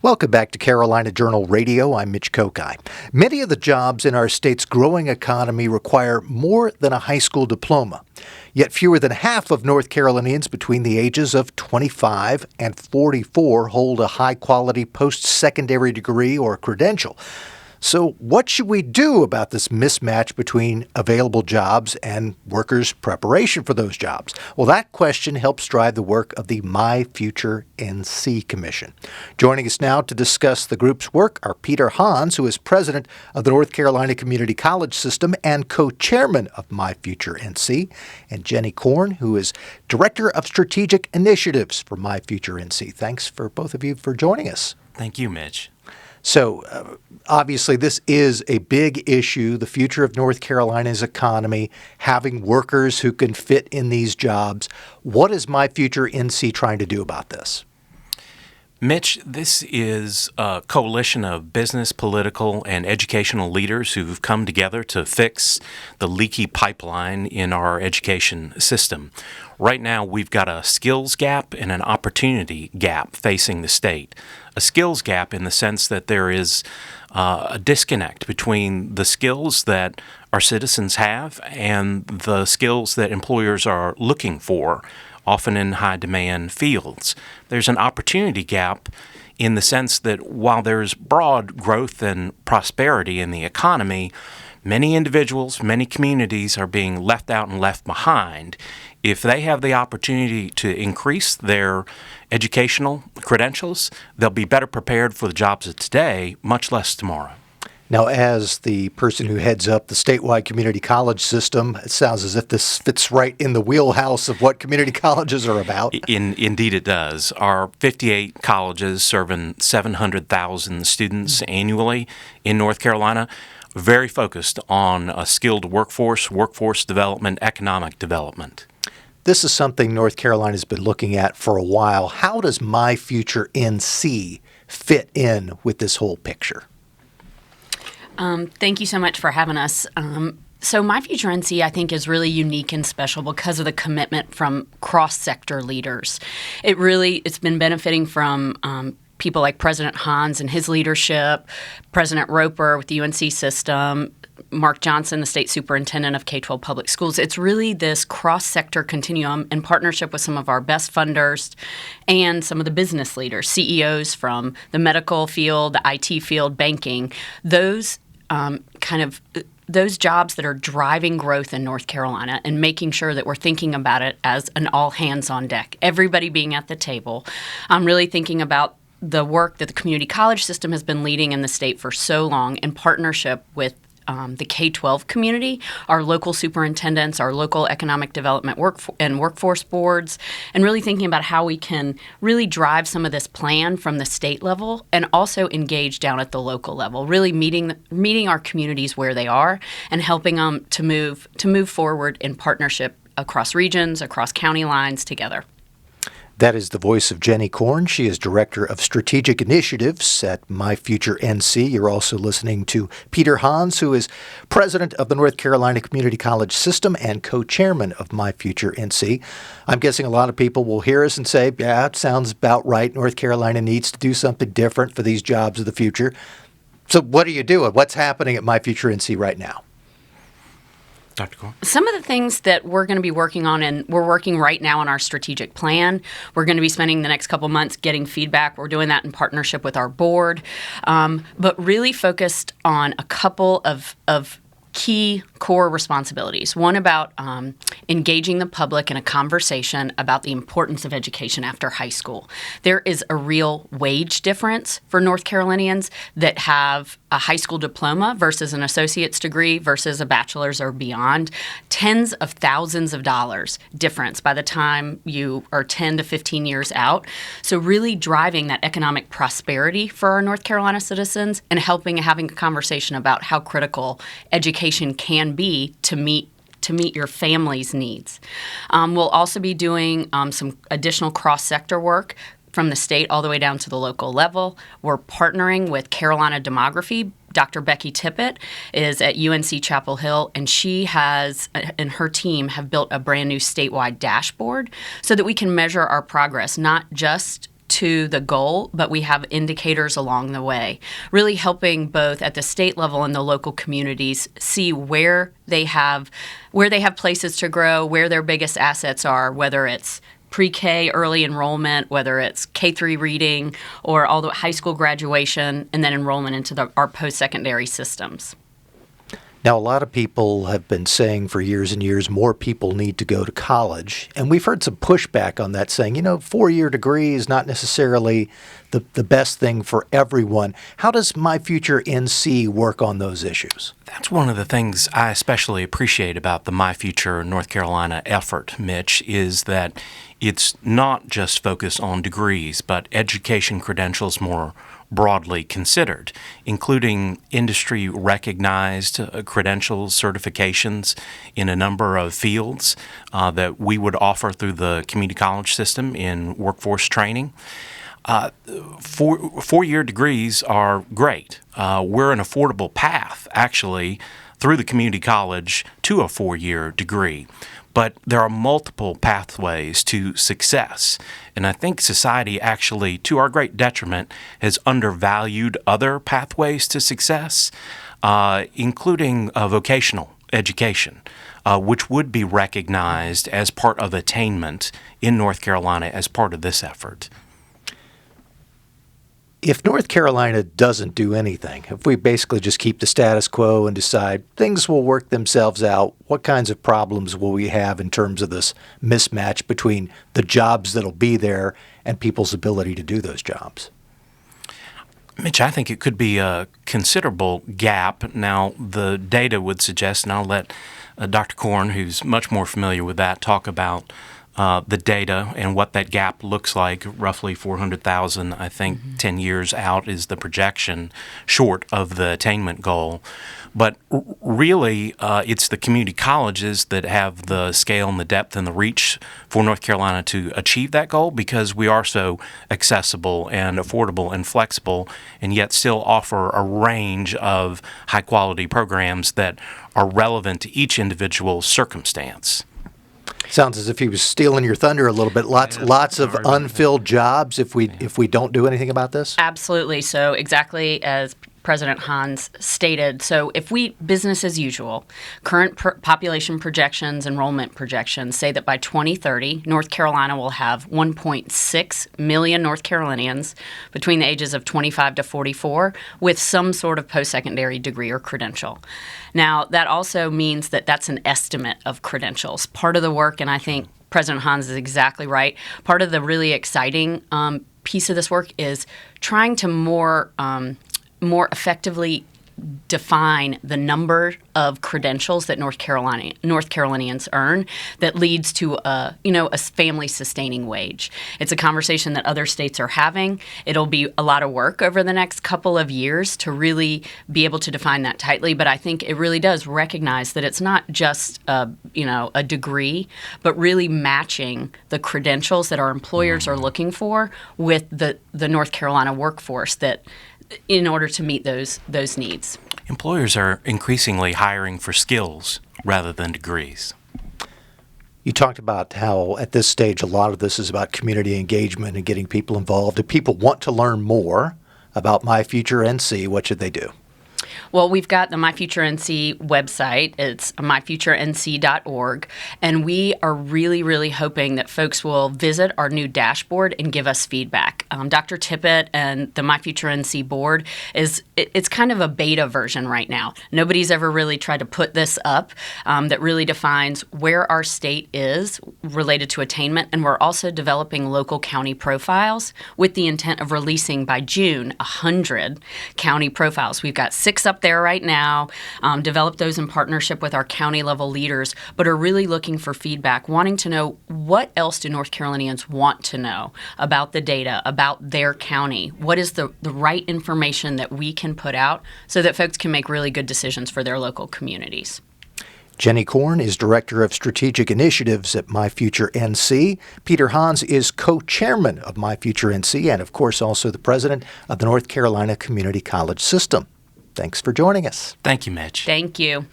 Welcome back to Carolina Journal Radio. I'm Mitch Kokai. Many of the jobs in our state's growing economy require more than a high school diploma. Yet fewer than half of North Carolinians between the ages of 25 and 44 hold a high-quality post-secondary degree or credential. So what should we do about this mismatch between available jobs and workers' preparation for those jobs? Well, that question helps drive the work of the myFutureNC Commission. Joining us now to discuss the group's work are Peter Hans, who is president of the North Carolina Community College System and co-chairman of myFutureNC, and Jeni Corn, who is director of strategic initiatives for myFutureNC. Thanks for both of you for joining us. Thank you, Mitch. So, obviously, this is a big issue, the future of North Carolina's economy, having workers who can fit in these jobs. What is myFutureNC trying to do about this? Mitch, this is a coalition of business, political, and educational leaders who've come together to fix the leaky pipeline in our education system. Right now, we've got a skills gap and an opportunity gap facing the state. A skills gap in the sense that there is a disconnect between the skills that our citizens have and the skills that employers are looking for, often in high-demand fields. There's an opportunity gap in the sense that while there's broad growth and prosperity in the economy, many individuals, many communities are being left out and left behind. If they have the opportunity to increase their educational credentials, they'll be better prepared for the jobs of today, much less tomorrow. Now, as the person who heads up the statewide community college system, it sounds as if this fits right in the wheelhouse of what community colleges are about. Indeed it does. Our 58 colleges serving 700,000 students annually in North Carolina, very focused on a skilled workforce development, economic development. This is something North Carolina's been looking at for a while. How does myFutureNC fit in with this whole picture? Thank you so much for having us. So myFutureNC, I think, is really unique and special because of the commitment from cross-sector leaders. It's been benefiting from people like President Hans and his leadership, President Roper with the UNC system, Mark Johnson, the state superintendent of K-12 public schools. It's really this cross-sector continuum in partnership with some of our best funders and some of the business leaders, CEOs from the medical field, the IT field, banking, those jobs that are driving growth in North Carolina and making sure that we're thinking about it as an all hands on deck, everybody being at the table. I'm really thinking about the work that the community college system has been leading in the state for so long in partnership with the K-12 community, our local superintendents, our local economic development workforce boards, and really thinking about how we can really drive some of this plan from the state level and also engage down at the local level, really meeting our communities where they are and helping them to move forward in partnership across regions, across county lines together. That is the voice of Jeni Corn. She is Director of Strategic Initiatives at myFutureNC. You're also listening to Peter Hans, who is President of the North Carolina Community College System and co-chairman of myFutureNC. I'm guessing a lot of people will hear us and say, yeah, it sounds about right. North Carolina needs to do something different for these jobs of the future. So what are you doing? What's happening at myFutureNC right now? Dr. Corn? Some of the things that we're going to be working on, and we're working right now on our strategic plan. We're going to be spending the next couple months getting feedback. We're doing that in partnership with our board, but really focused on a couple of key core responsibilities. One about engaging the public in a conversation about the importance of education after high school. There is a real wage difference for North Carolinians that have a high school diploma versus an associate's degree versus a bachelor's or beyond. Tens of thousands of dollars difference by the time you are 10 to 15 years out. So really driving that economic prosperity for our North Carolina citizens and having a conversation about how critical education can be to meet your family's needs. We'll also be doing some additional cross-sector work from the state all the way down to the local level. We're partnering with Carolina Demography. Dr. Becky Tippett is at UNC Chapel Hill, and she and her team have built a brand new statewide dashboard so that we can measure our progress, not just to the goal, but we have indicators along the way, really helping both at the state level and the local communities see where they have places to grow, where their biggest assets are, whether it's pre-K early enrollment, whether it's K-3 reading, or all the high school graduation, and then enrollment into our post-secondary systems. Now, a lot of people have been saying for years and years more people need to go to college. And we've heard some pushback on that, saying, 4-year degree is not necessarily the best thing for everyone. How does myFutureNC work on those issues? That's one of the things I especially appreciate about the My Future North Carolina effort, Mitch, is that it's not just focused on degrees, but education credentials more broadly considered, including industry-recognized credentials, certifications in a number of fields that we would offer through the community college system in workforce training. Four-year degrees are great. We're an affordable path, actually, through the community college to a 4-year degree. But there are multiple pathways to success. And I think society actually, to our great detriment, has undervalued other pathways to success, including vocational education, which would be recognized as part of attainment in North Carolina as part of this effort. If North Carolina doesn't do anything, if we basically just keep the status quo and decide things will work themselves out, what kinds of problems will we have in terms of this mismatch between the jobs that'll be there and people's ability to do those jobs? Mitch, I think it could be a considerable gap. Now, the data would suggest, and I'll let Dr. Corn, who's much more familiar with that, talk about the data and what that gap looks like. Roughly 400,000, I think, 10 years out is the projection, short of the attainment goal. But really, it's the community colleges that have the scale and the depth and the reach for North Carolina to achieve that goal, because we are so accessible and affordable and flexible, and yet still offer a range of high-quality programs that are relevant to each individual circumstance. Sounds as if he was stealing your thunder a little bit. Lots of unfilled jobs if we don't do anything about this? Absolutely. So exactly as President Hans stated, so if we, business as usual, current population projections, enrollment projections say that by 2030, North Carolina will have 1.6 million North Carolinians between the ages of 25 to 44 with some sort of post-secondary degree or credential. Now, that also means that that's an estimate of credentials. Part of the work, and I think President Hans is exactly right, part of the really exciting piece of this work is trying to more effectively define the number of credentials that North Carolinians earn that leads to a family sustaining wage. It's a conversation that other states are having. It'll be a lot of work over the next couple of years to really be able to define that tightly, but I think it really does recognize that it's not just a degree, but really matching the credentials that our employers are looking for with the North Carolina workforce that in order to meet those needs. Employers are increasingly hiring for skills rather than degrees. You talked about how at this stage a lot of this is about community engagement and getting people involved. If people want to learn more about myFutureNC, what should they do? Well, we've got the myFutureNC website. It's myfuturenc.org, and we are really, really hoping that folks will visit our new dashboard and give us feedback. Dr. Tippett and the myFutureNC board it's kind of a beta version right now. Nobody's ever really tried to put this up that really defines where our state is related to attainment, and we're also developing local county profiles with the intent of releasing by June 100 county profiles. We've got 6 up there right now, develop those in partnership with our county level leaders, but are really looking for feedback, wanting to know what else do North Carolinians want to know about the data, about their county, what is the right information that we can put out so that folks can make really good decisions for their local communities. Jeni Corn is Director of Strategic Initiatives at myFutureNC. Peter Hans is co-chairman of myFutureNC and, of course, also the president of the North Carolina Community College System. Thanks for joining us. Thank you, Mitch. Thank you.